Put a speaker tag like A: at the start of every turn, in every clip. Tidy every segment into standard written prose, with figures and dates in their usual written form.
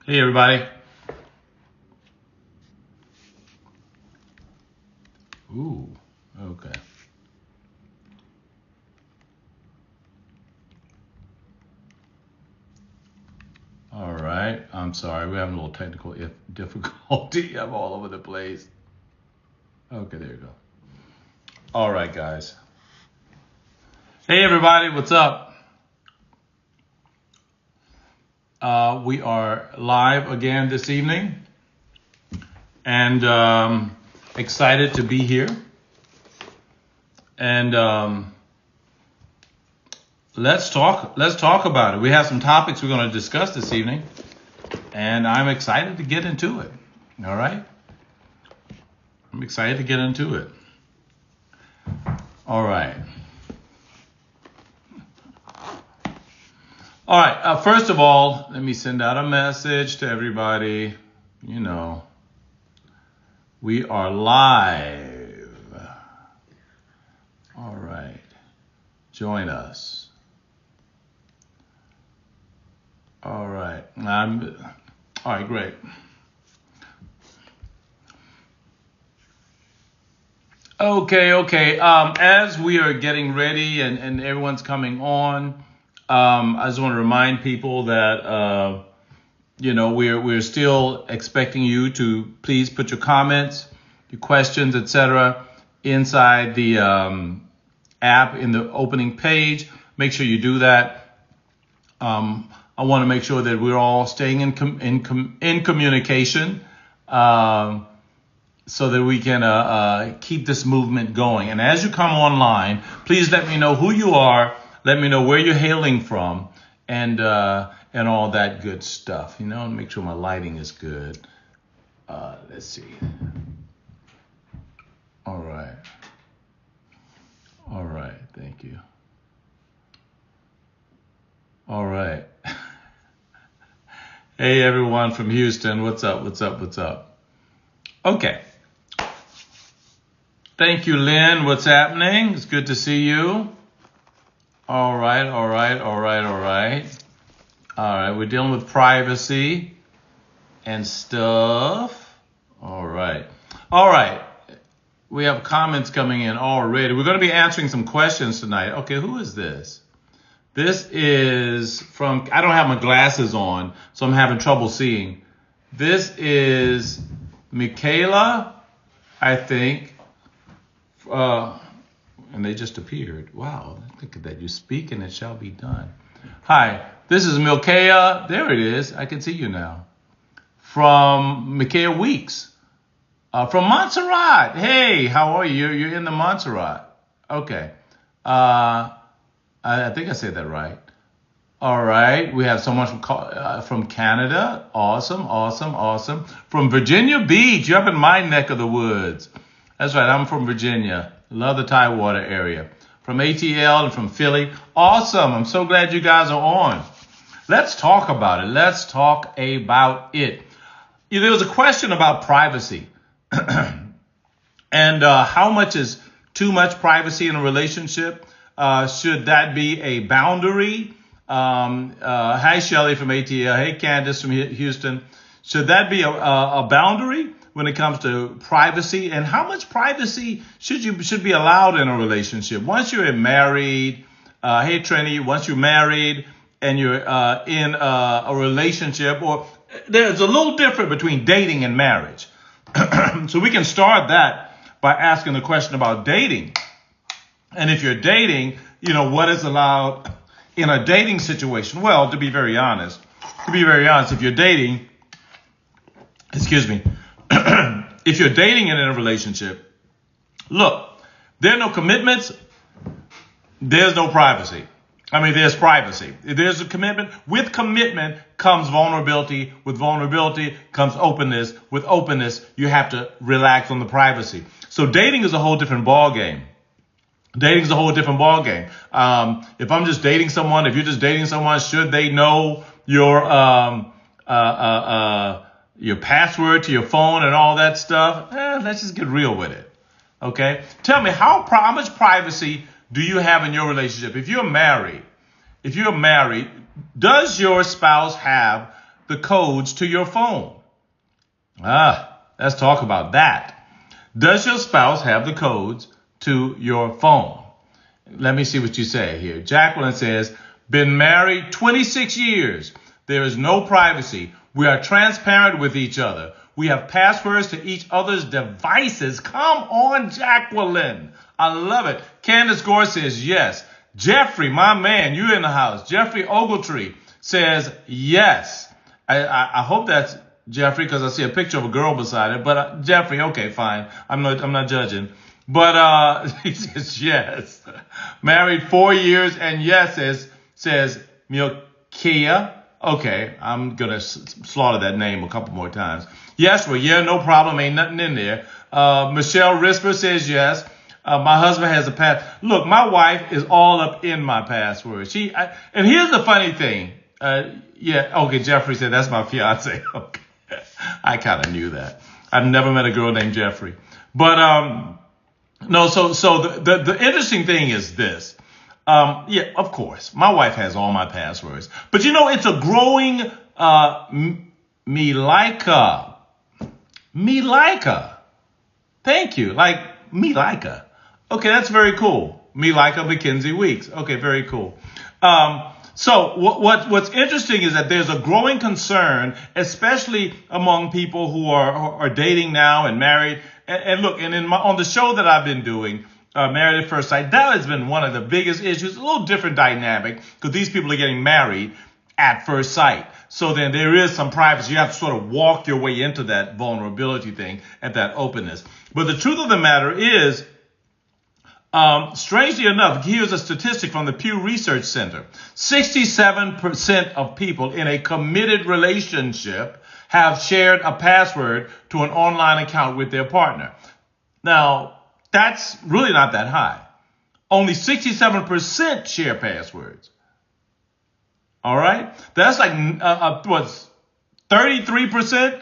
A: Hey, everybody. Ooh, okay. All right. I'm sorry. We're having a little technical difficulty. I'm all over the place. Okay, there you go. All right, guys. Hey, everybody. What's up? We are live again this evening and excited to be here. And let's talk about it. We have some topics we're going to discuss this evening, and I'm excited to get into it. All right? I'm excited to get into it. All right. All right. First of all, let me send out a message to everybody. You know, we are live. All right. Join us. All right. All right, great. Okay. As we are getting ready and everyone's coming on, I just want to remind people that we're still expecting you to please put your comments, your questions, etc. inside the app in the opening page. Make sure you do that. I want to make sure that we're all staying in communication. So that we can keep this movement going. And as you come online, please let me know who you are. Let me know where you're hailing from, and all that good stuff. You know, make sure my lighting is good. Let's see. All right. Thank you. All right. Hey, everyone from Houston. What's up? Okay. Thank you, Lynn. What's happening? It's good to see you. All right. We're dealing with privacy and stuff. All right. We have comments coming in already. We're going to be answering some questions tonight. Okay, who is this? This is from, I don't have my glasses on, so I'm having trouble seeing. This is Michaela, I think. And they just appeared. Wow, look at that. You speak and it shall be done. Hi, this is Milkea. There it is. I can see you now. From Milkea Weeks. From Montserrat. Hey, how are you? You're in the Montserrat. Okay. I think I said that right. All right. We have someone from Canada. Awesome. From Virginia Beach. You're up in my neck of the woods. That's right. I'm from Virginia. Love the Tidewater area. From ATL and from Philly. Awesome. I'm so glad you guys are on. Let's talk about it. There was a question about privacy and how much is too much privacy in a relationship? Should that be a boundary? Hi, Shelly from ATL. Hey, Candace from Houston. Should that be a boundary when it comes to privacy? And how much privacy should be allowed in a relationship? Once you're married, hey, Trini, once you're married and you're in a relationship, or there's a little difference between dating and marriage. So we can start that by asking the question about dating. And if you're dating, what is allowed in a dating situation? Well, to be very honest, if you're dating, if you're dating and in a relationship, look, there are no commitments. There's no privacy. There's privacy. There's a commitment. With commitment comes vulnerability. With vulnerability comes openness. With openness, you have to relax on the privacy. So dating is a whole different ball game. If I'm just dating someone, if you're just dating someone, should they know your password to your phone and all that stuff? Let's just get real with it. Okay? Tell me, how much privacy do you have in your relationship? If you're married, does your spouse have the codes to your phone? Let's talk about that. Does your spouse have the codes to your phone? Let me see what you say here. Jacqueline says, been married 26 years. There is no privacy. We are transparent with each other. We have passwords to each other's devices. Come on, Jacqueline. I love it. Candace Gore says yes. Jeffrey, my man, you in the house. Jeffrey Ogletree says yes. I hope that's Jeffrey, because I see a picture of a girl beside it. But Jeffrey, okay, fine. I'm not judging. But he says yes. Married 4 years and yes says Milkia. Okay, I'm gonna slaughter that name a couple more times. Yes, well, yeah, no problem. Ain't nothing in there. Michelle Risper says yes. My husband has a pass. Look, my wife is all up in my password. And here's the funny thing. Okay, Jeffrey said that's my fiance. Okay. I kind of knew that. I've never met a girl named Jeffrey. But no, so the interesting thing is this. Of course, my wife has all my passwords. But it's a growing me like her. Thank you. Like me like her. Okay, that's very cool. Me like her, Mackenzie Weeks. Okay, very cool. So what's interesting is that there's a growing concern, especially among people who are dating now and married. And look, and on the show that I've been doing, Married at First Sight, that has been one of the biggest issues. A little different dynamic because these people are getting married at first sight. So then there is some privacy. You have to sort of walk your way into that vulnerability thing and that openness. But the truth of the matter is, strangely enough, here's a statistic from the Pew Research Center. 67% of people in a committed relationship have shared a password to an online account with their partner. Now, that's really not that high. Only 67% share passwords. All right? That's like, 33%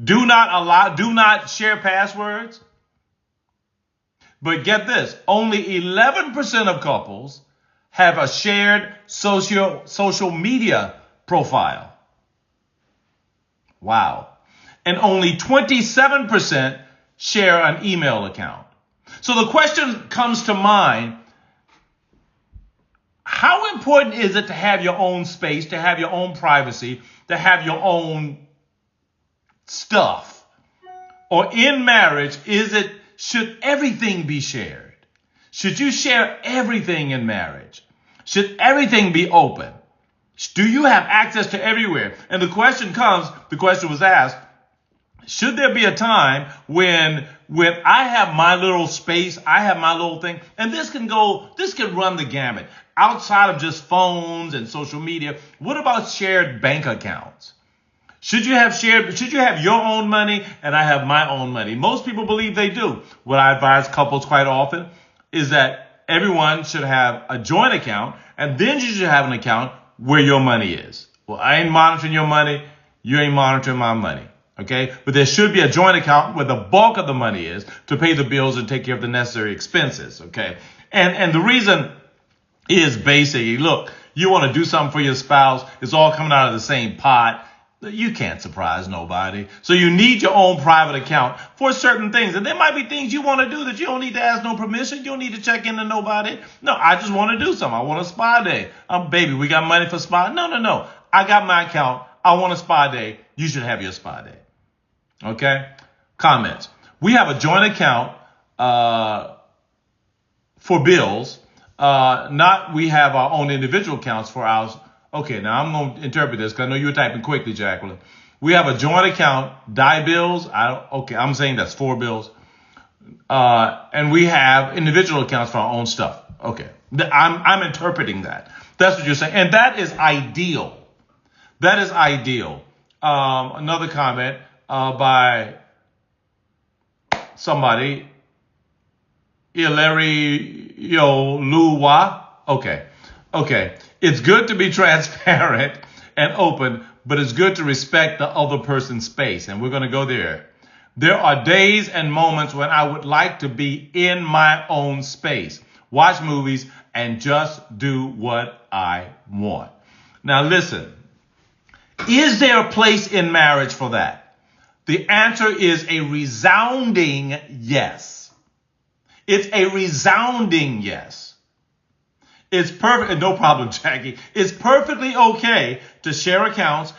A: do not share passwords. But get this, only 11% of couples have a shared social media profile. Wow. And only 27% share an email account. So the question comes to mind, how important is it to have your own space, to have your own privacy, to have your own stuff? Or in marriage, should everything be shared? Should you share everything in marriage? Should everything be open? Do you have access to everywhere? And the question was asked, should there be a time when I have my little space, I have my little thing, and this can run the gamut outside of just phones and social media. What about shared bank accounts? Should you have your own money and I have my own money? Most people believe they do. What I advise couples quite often is that everyone should have a joint account, and then you should have an account where your money is. Well, I ain't monitoring your money. You ain't monitoring my money. Okay? But there should be a joint account where the bulk of the money is to pay the bills and take care of the necessary expenses. Okay? And the reason is basically, look, you want to do something for your spouse. It's all coming out of the same pot. You can't surprise nobody. So you need your own private account for certain things. And there might be things you want to do that you don't need to ask no permission. You don't need to check into nobody. No, I just want to do something. I want a spa day. Baby, we got money for spa. No. I got my account. I want a spa day. You should have your spa day. Okay? Comments. We have a joint account for bills. We have our own individual accounts for ours. Okay, now I'm going to interpret this because I know you were typing quickly, Jacqueline. We have a joint account, die bills. I'm saying that's 4 bills. And we have individual accounts for our own stuff. Okay, I'm interpreting that. That's what you're saying. And that is ideal. That is ideal. Another comment by somebody, Ileri Luwa. Okay. It's good to be transparent and open, but it's good to respect the other person's space. And we're going to go there. There are days and moments when I would like to be in my own space, watch movies, and just do what I want. Now, listen, Is there a place in marriage for that? The answer is a resounding yes. It's a resounding yes. It's perfect. No problem, Jackie. It's perfectly okay to share accounts.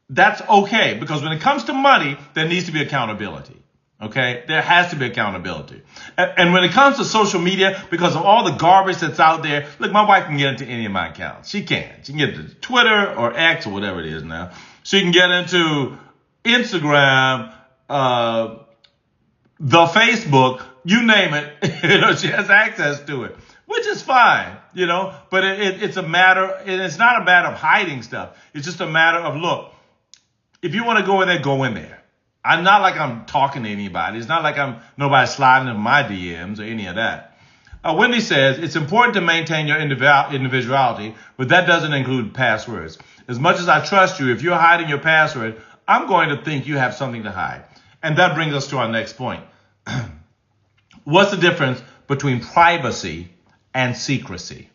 A: That's okay, because when it comes to money, there needs to be accountability. Okay? There has to be accountability. And when it comes to social media, because of all the garbage that's out there, look, my wife can get into any of my accounts. She can. She can get into Twitter or X or whatever it is now. She can get into Instagram, the Facebook, you name it. She has access to it, which is fine, but it's a matter, and it's not a matter of hiding stuff. It's just a matter of, look, if you want to go in there, go in there. I'm not like I'm talking to anybody. It's not like nobody's sliding in my DMs or any of that. Wendy says, it's important to maintain your individuality, but that doesn't include passwords. As much as I trust you, if you're hiding your password, I'm going to think you have something to hide. And that brings us to our next point. What's the difference between privacy and secrecy?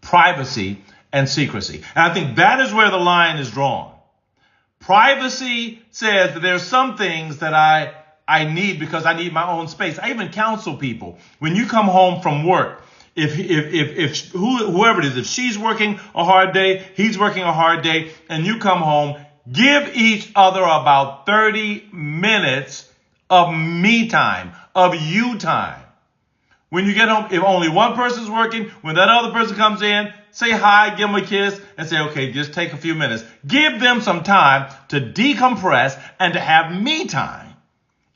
A: Privacy and secrecy. And I think that is where the line is drawn. Privacy says that there's some things that I need because I need my own space. I even counsel people, when you come home from work, if whoever it is, if she's working a hard day, he's working a hard day, and you come home, give each other about 30 minutes of me time, of you time. When you get home, if only one person's working, when that other person comes in, say hi, give them a kiss, and say, okay, just take a few minutes. Give them some time to decompress and to have me time.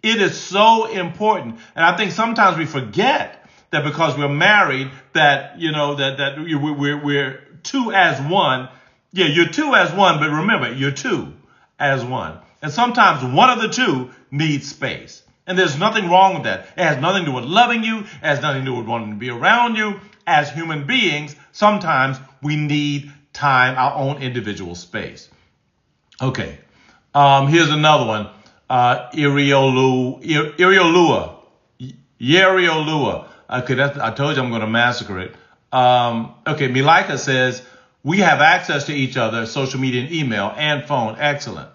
A: It is so important. And I think sometimes we forget that because we're married, that, we're two as one. Yeah, you're two as one, but remember, you're two as one. And sometimes one of the two needs space. And there's nothing wrong with that. It has nothing to do with loving you. It has nothing to do with wanting to be around you. As human beings, sometimes we need time, our own individual space. Okay. Here's another one. Iriolua. Yeriolua. Okay, I told you I'm going to massacre it. Okay, Milika says, we have access to each other, social media and email and phone. Excellent.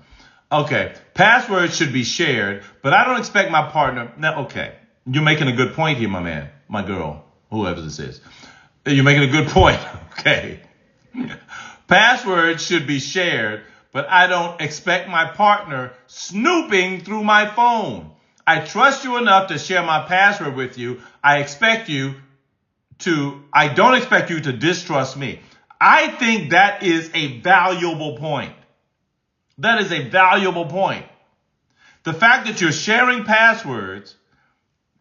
A: Okay, passwords should be shared, but I don't expect my partner. Now, okay, you're making a good point here, my man, my girl, whoever this is. You're making a good point. Okay. Passwords should be shared, but I don't expect my partner snooping through my phone. I trust you enough to share my password with you. I don't expect you to distrust me. I think that is a valuable point. That is a valuable point. The fact that you're sharing passwords,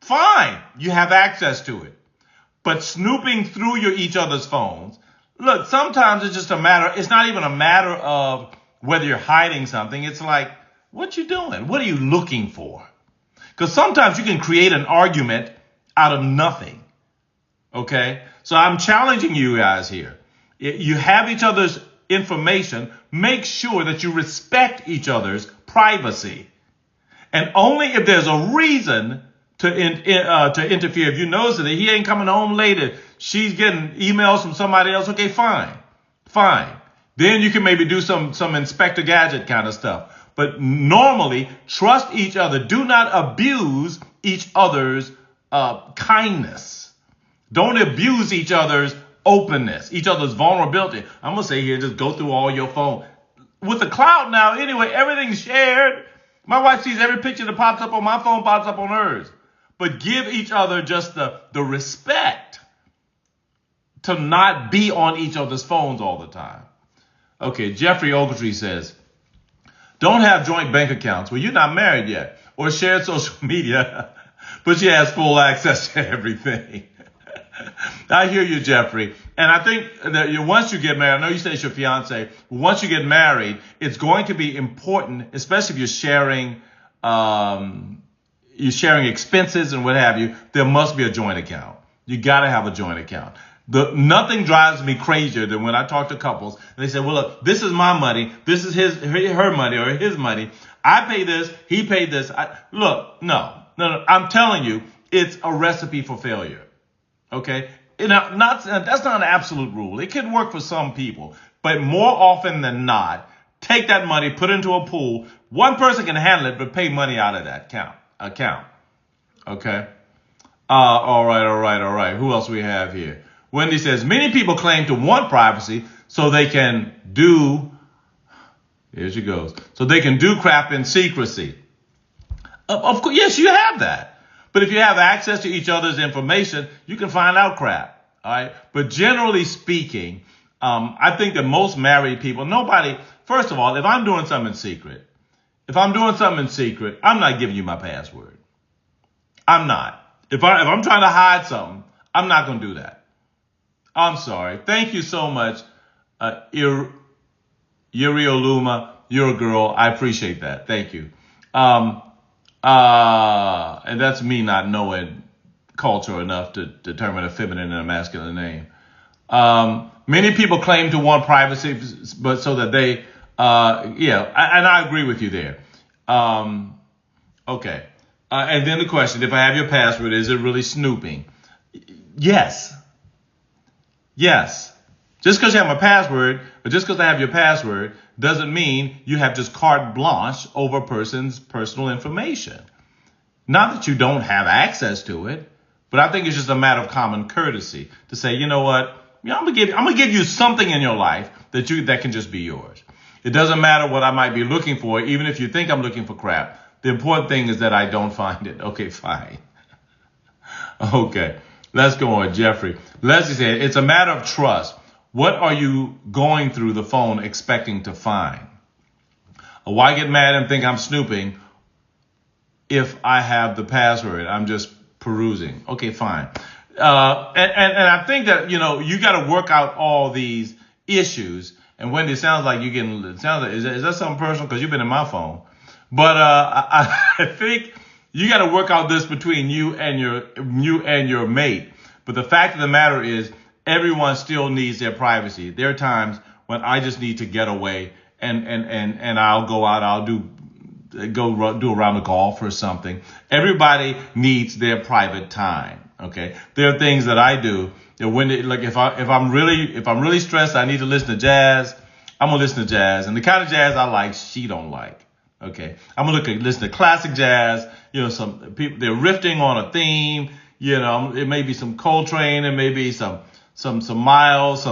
A: fine, you have access to it. But snooping through each other's phones, look, sometimes it's just it's not even a matter of whether you're hiding something. It's like, what you doing? What are you looking for? Because sometimes you can create an argument out of nothing. Okay? So I'm challenging you guys here. You have each other's information. Make sure that you respect each other's privacy. And only if there's a reason to interfere. If you notice that he ain't coming home later, she's getting emails from somebody else, okay, fine. Then you can maybe do some Inspector Gadget kind of stuff. But normally, trust each other. Do not abuse each other's kindness. Don't abuse each other's openness, each other's vulnerability. I'm going to say here, just go through all your phone. With the cloud now, anyway, everything's shared. My wife sees every picture that pops up on my phone, pops up on hers. But give each other just the respect to not be on each other's phones all the time. Okay, Jeffrey Ogletree says, don't have joint bank accounts. Well, you're not married yet. Or shared social media, but she has full access to everything. I hear you, Jeffrey. And I think that once you get married, I know you say it's your fiance, but once you get married, it's going to be important, especially if you're sharing expenses and what have you, there must be a joint account. You got to have a joint account. Nothing drives me crazier than when I talk to couples and they say, well, look, this is my money. This is her money or his money. I pay this. He paid this. Look, no. I'm telling you, it's a recipe for failure. Okay. That's not an absolute rule. It can work for some people, but more often than not, take that money, put it into a pool. One person can handle it, but pay money out of that account. Okay. All right. Who else we have here? Wendy says, many people claim to want privacy so they can do, here she goes, so they can do crap in secrecy. Of course, yes, you have that. But if you have access to each other's information, you can find out crap. All right. But generally speaking, I think that most married people, first of all, if I'm doing something in secret, I'm not giving you my password. I'm not. If I'm trying to hide something, I'm not going to do that. I'm sorry. Thank you so much, Yurioluma. You're a girl. I appreciate that. Thank you. And that's me not knowing culture enough to determine a feminine and a masculine name. Many people claim to want privacy, but so that they, and I agree with you there. Okay. And then the question, if I have your password, is it really snooping? Yes. Just because you have my password, or just because I have your password, doesn't mean you have just carte blanche over a person's personal information. Not that you don't have access to it, but I think it's just a matter of common courtesy to say, you know what? I'm gonna give you something in your life that can just be yours. It doesn't matter what I might be looking for, even if you think I'm looking for crap. The important thing is that I don't find it. Okay, fine. Okay, let's go on, Jeffrey. Leslie said, it's a matter of trust. What are you going through the phone expecting to find? Why get mad and think I'm snooping if I have the password? I'm just perusing. Okay, fine. And I think that, you got to work out all these issues. And Wendy, it sounds like is that something personal? Because you've been in my phone. But I think you got to work out this between you and your mate. But the fact of the matter is, everyone still needs their privacy. There are times when I just need to get away and I'll go out. I'll do a round of golf or something. Everybody needs their private time. Okay. There are things that I do that if I'm really stressed, I need to listen to jazz. I'm gonna listen to jazz, and the kind of jazz I like, she don't like. Okay. I'm gonna listen to classic jazz. Some people, they're riffing on a theme. It may be some Coltrane, it may be some Miles,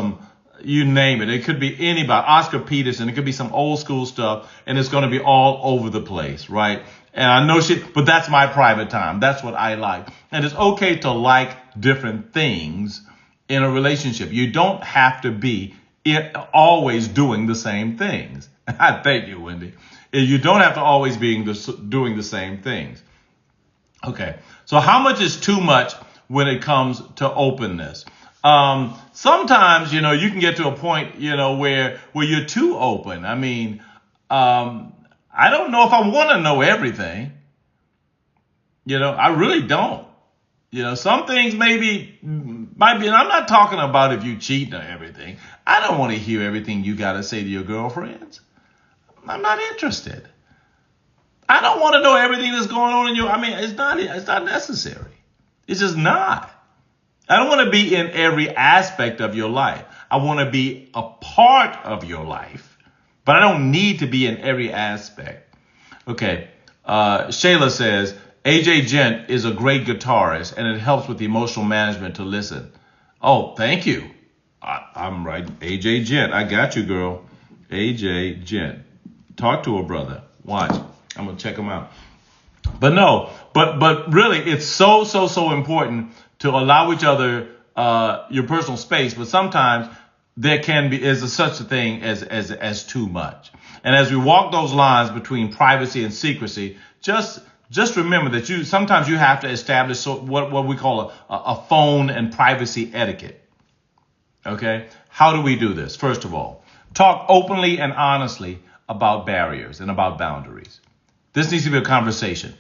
A: you name it. It could be anybody, Oscar Peterson. It could be some old school stuff, and it's going to be all over the place, right? And I know but that's my private time. That's what I like. And it's okay to like different things in a relationship. You don't have to be always doing the same things. Thank you, Wendy. You don't have to always be doing the same things. Okay. So how much is too much when it comes to openness? Sometimes, you can get to a point, where you're too open. I mean, I don't know if I want to know everything. I really don't. Some things might be, and I'm not talking about if you cheat or everything. I don't want to hear everything you got to say to your girlfriends. I'm not interested. I don't want to know everything that's going on in it's not necessary. It's just not. I don't want to be in every aspect of your life. I want to be a part of your life, but I don't need to be in every aspect. Okay. Shayla says, AJ Gent is a great guitarist, and it helps with emotional management to listen. Oh, thank you. I'm right. AJ Gent. I got you, girl. AJ Gent. Talk to her, brother. Watch. I'm going to check him out. But no, but really, it's so important to allow each other your personal space. But sometimes there is such a thing as too much. And as we walk those lines between privacy and secrecy, just remember that sometimes you have to establish what we call a phone and privacy etiquette. Okay? How do we do this? First of all, talk openly and honestly about barriers and about boundaries. This needs to be a conversation.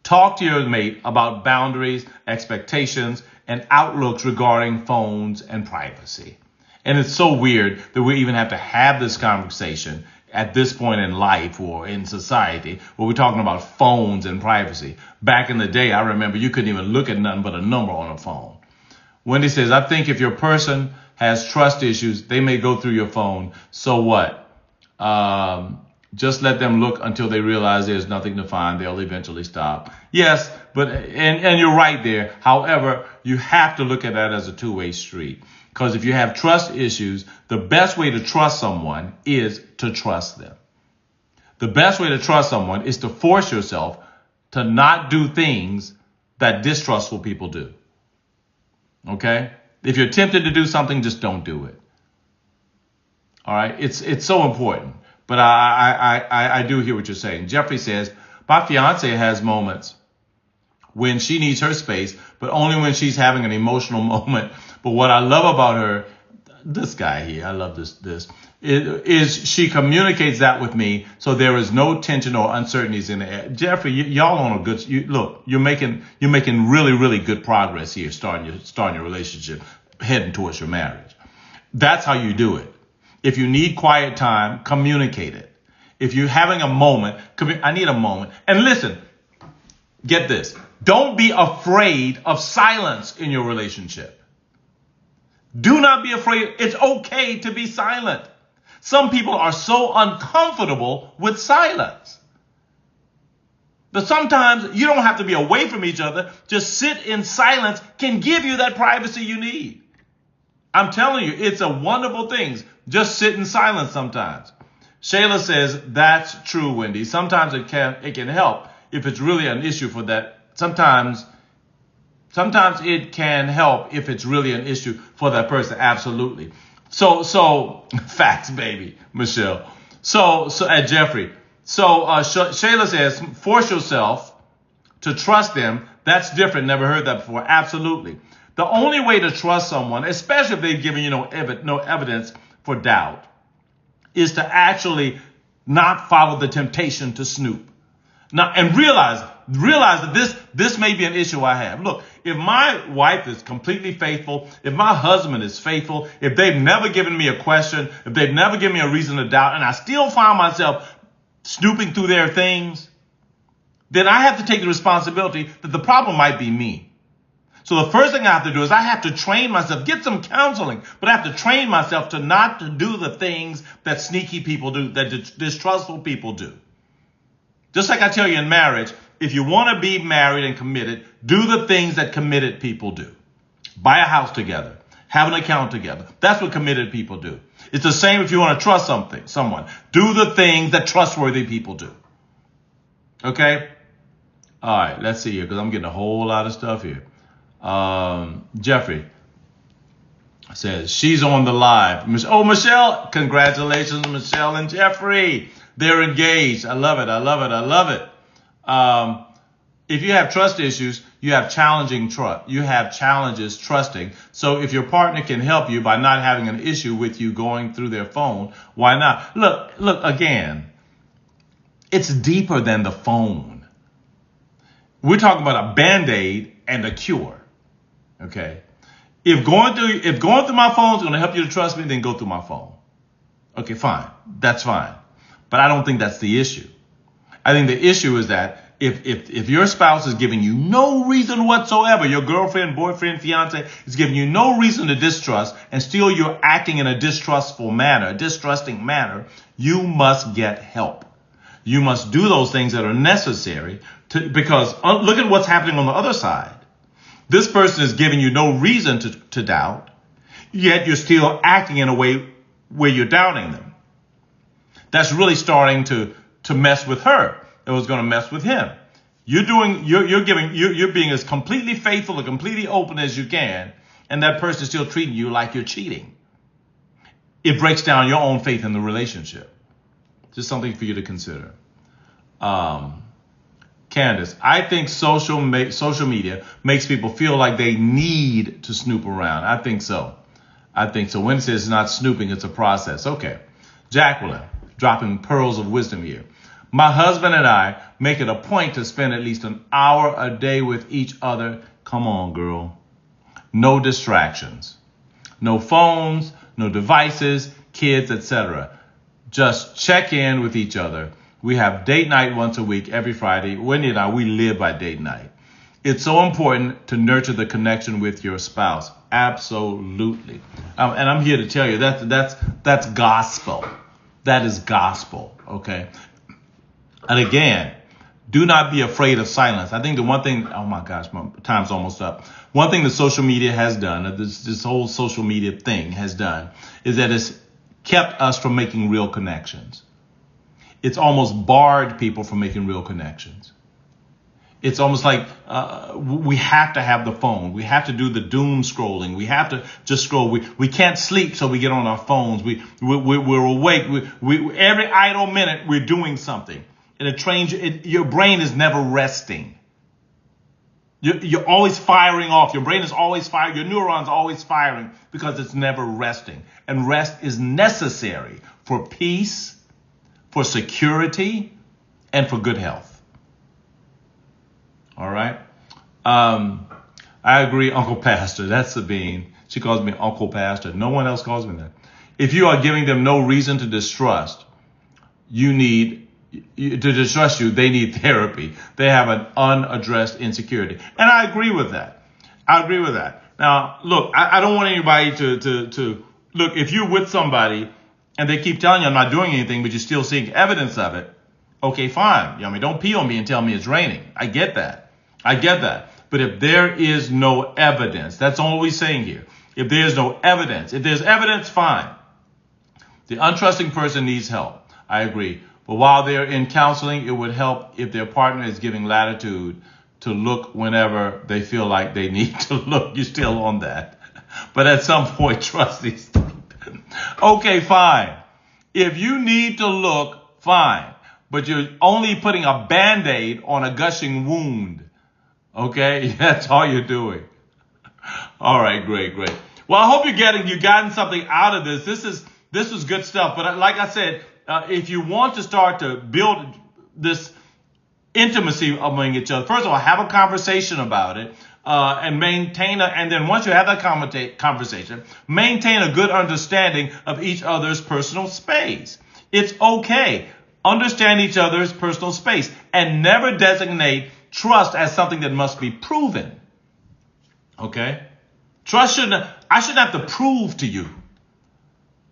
A: Talk to your mate about boundaries, expectations, and outlooks regarding phones and privacy. And it's so weird that we even have to have this conversation at this point in life or in society where we're talking about phones and privacy. Back in the day, I remember you couldn't even look at nothing but a number on a phone. Wendy says, I think if your person has trust issues, they may go through your phone. So what? Just let them look until they realize there's nothing to find. They'll eventually stop. Yes, but and you're right there. However, you have to look at that as a two-way street. Because if you have trust issues, the best way to trust someone is to trust them. The best way to trust someone is to force yourself to not do things that distrustful people do. Okay? If you're tempted to do something, just don't do it. All right? It's so important. But I do hear what you're saying. Jeffrey says, my fiance has moments when she needs her space, but only when she's having an emotional moment. But what I love about her, this guy here, I love this, is she communicates that with me, so there is no tension or uncertainties in the air. Jeffrey, y'all on a good, look, you're making really, really good progress here, starting your relationship, heading towards your marriage. That's how you do it. If you need quiet time, communicate it. If you're having a moment, I need a moment. And listen, get this. Don't be afraid of silence in your relationship. Do not be afraid. It's okay to be silent. Some people are so uncomfortable with silence. But sometimes you don't have to be away from each other. Just sit in silence can give you that privacy you need. I'm telling you, it's a wonderful thing. Just sit in silence sometimes. Shayla says, that's true, Wendy. Sometimes it can help if it's really an issue for that. Sometimes it can help if it's really an issue for that person. Absolutely. So facts, baby, Michelle. So at Jeffrey. Shayla says, force yourself to trust them. That's different. Never heard that before. Absolutely. The only way to trust someone, especially if they've given you no evidence for doubt, is to actually not follow the temptation to snoop. Now, and realize that this may be an issue I have. Look, if my wife is completely faithful, if my husband is faithful, if they've never given me a question, if they've never given me a reason to doubt, and I still find myself snooping through their things, then I have to take the responsibility that the problem might be me. So the first thing I have to do is I have to train myself, get some counseling, but I have to train myself to not to do the things that sneaky people do, that distrustful people do. Just like I tell you in marriage, if you want to be married and committed, do the things that committed people do. Buy a house together. Have an account together. That's what committed people do. It's the same if you want to trust someone. Do the things that trustworthy people do. Okay? All right, let's see here, because I'm getting a whole lot of stuff here. Jeffrey says, she's on the live. Oh, Michelle, congratulations, Michelle and Jeffrey. They're engaged. I love it. If you have trust issues, you have challenges trusting. So if your partner can help you by not having an issue with you going through their phone, why not? Look again. It's deeper than the phone. We're talking about a Band-Aid and a cure. Okay. If going through my phone is going to help you to trust me, then go through my phone. Okay, fine. That's fine. But I don't think that's the issue. I think the issue is that if your spouse is giving you no reason whatsoever, your girlfriend, boyfriend, fiance is giving you no reason to distrust, and still you're acting in a distrusting manner, you must get help. You must do those things that are necessary because look at what's happening on the other side. This person is giving you no reason to doubt, yet you're still acting in a way where you're doubting them. That's really starting to mess with her. It was going to mess with him. You're being as completely faithful and completely open as you can, and that person is still treating you like you're cheating. It breaks down your own faith in the relationship. Just something for you to consider. Candace, I think social media makes people feel like they need to snoop around. I think so. When it says it's not snooping, it's a process. Okay. Jacqueline, dropping pearls of wisdom here. My husband and I make it a point to spend at least an hour a day with each other. Come on, girl. No distractions. No phones, no devices, kids, etc. Just check in with each other. We have date night once a week, every Friday. Wendy and I, we live by date night. It's so important to nurture the connection with your spouse. Absolutely. And I'm here to tell you that's gospel. That is gospel, okay? And again, do not be afraid of silence. I think the one thing, oh my gosh, my time's almost up. One thing that social media has done, this whole social media thing has done, is that it's kept us from making real connections. It's almost barred people from making real connections. It's almost like we have to have the phone. We have to do the doom scrolling. We have to just scroll. We can't sleep, so we get on our phones. We're awake. Every idle minute we're doing something. And it trains you. Your brain is never resting. You're always firing off. Your brain is always firing. Your neurons are always firing because it's never resting. And rest is necessary for peace, for security, and for good health. All right. I agree, Uncle Pastor. That's Sabine. She calls me Uncle Pastor. No one else calls me that. If you are giving them no reason to distrust, they need therapy. They have an unaddressed insecurity. And I agree with that. Now, look, I don't want anybody to look, if you're with somebody and they keep telling you I'm not doing anything, but you're still seeing evidence of it, okay, fine. Don't pee on me and tell me it's raining. I get that. But if there is no evidence, that's all we're saying here. If there's no evidence, if there's evidence, fine. The untrusting person needs help. I agree. But while they're in counseling, it would help if their partner is giving latitude to look whenever they feel like they need to look. You're still on that. But at some point, trust these things. Okay, fine. If you need to look, fine. But you're only putting a Band-Aid on a gushing wound. Okay? That's all you're doing. All right, great. Well, I hope you've gotten something out of this. This is good stuff. But like I said, if you want to start to build this intimacy among each other, first of all, have a conversation about it, and and then once you have that conversation, maintain a good understanding of each other's personal space. It's okay. Understand each other's personal space and never designate trust as something that must be proven. Okay? I shouldn't have to prove to you.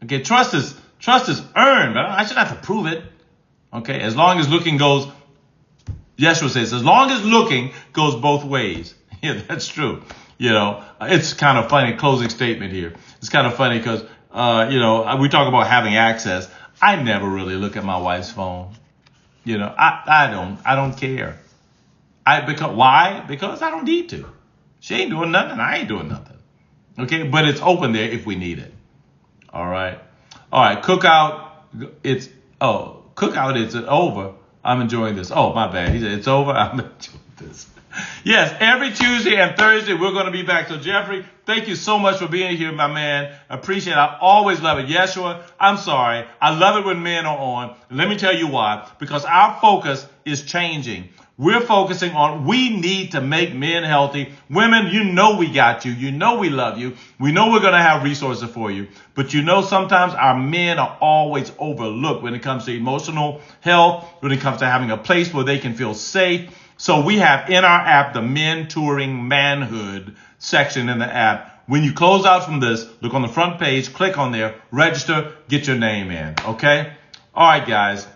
A: Okay, trust is earned, but I shouldn't have to prove it. Okay, as long as looking goes, Yeshua says, as long as looking goes both ways. Yeah, that's true. It's kind of funny, closing statement here. It's kind of funny because, we talk about having access. I never really look at my wife's phone. I don't care. Why? Because I don't need to. She ain't doing nothing. I ain't doing nothing. Okay, but it's open there if we need it. All right. Cookout. Cookout is over. I'm enjoying this. Oh, my bad. He said it's over. I'm enjoying this. Yes, every Tuesday and Thursday we're going to be back. So Jeffrey, thank you so much for being here, my man. Appreciate it. I always love it. Yeshua, I'm sorry. I love it when men are on. And let me tell you why. Because our focus is changing. We're focusing on, we need to make men healthy. Women, we got you. We love you. We know we're going to have resources for you. But sometimes our men are always overlooked when it comes to emotional health, when it comes to having a place where they can feel safe. So we have in our app the Mentoring Manhood section in the app. When you close out from this, look on the front page, click on there, register, get your name in. Okay? All right, guys.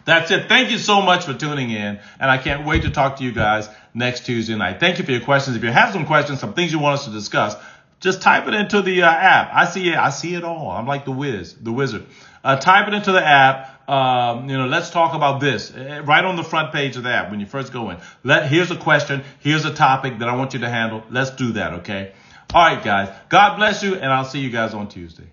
A: That's it. Thank you so much for tuning in. And I can't wait to talk to you guys next Tuesday night. Thank you for your questions. If you have some questions, some things you want us to discuss, just type it into the app. I see it all. I'm like the wizard. Type it into the app. Let's talk about this right on the front page of the app when you first go in. Here's a question. Here's a topic that I want you to handle. Let's do that. Okay. All right, guys. God bless you. And I'll see you guys on Tuesday.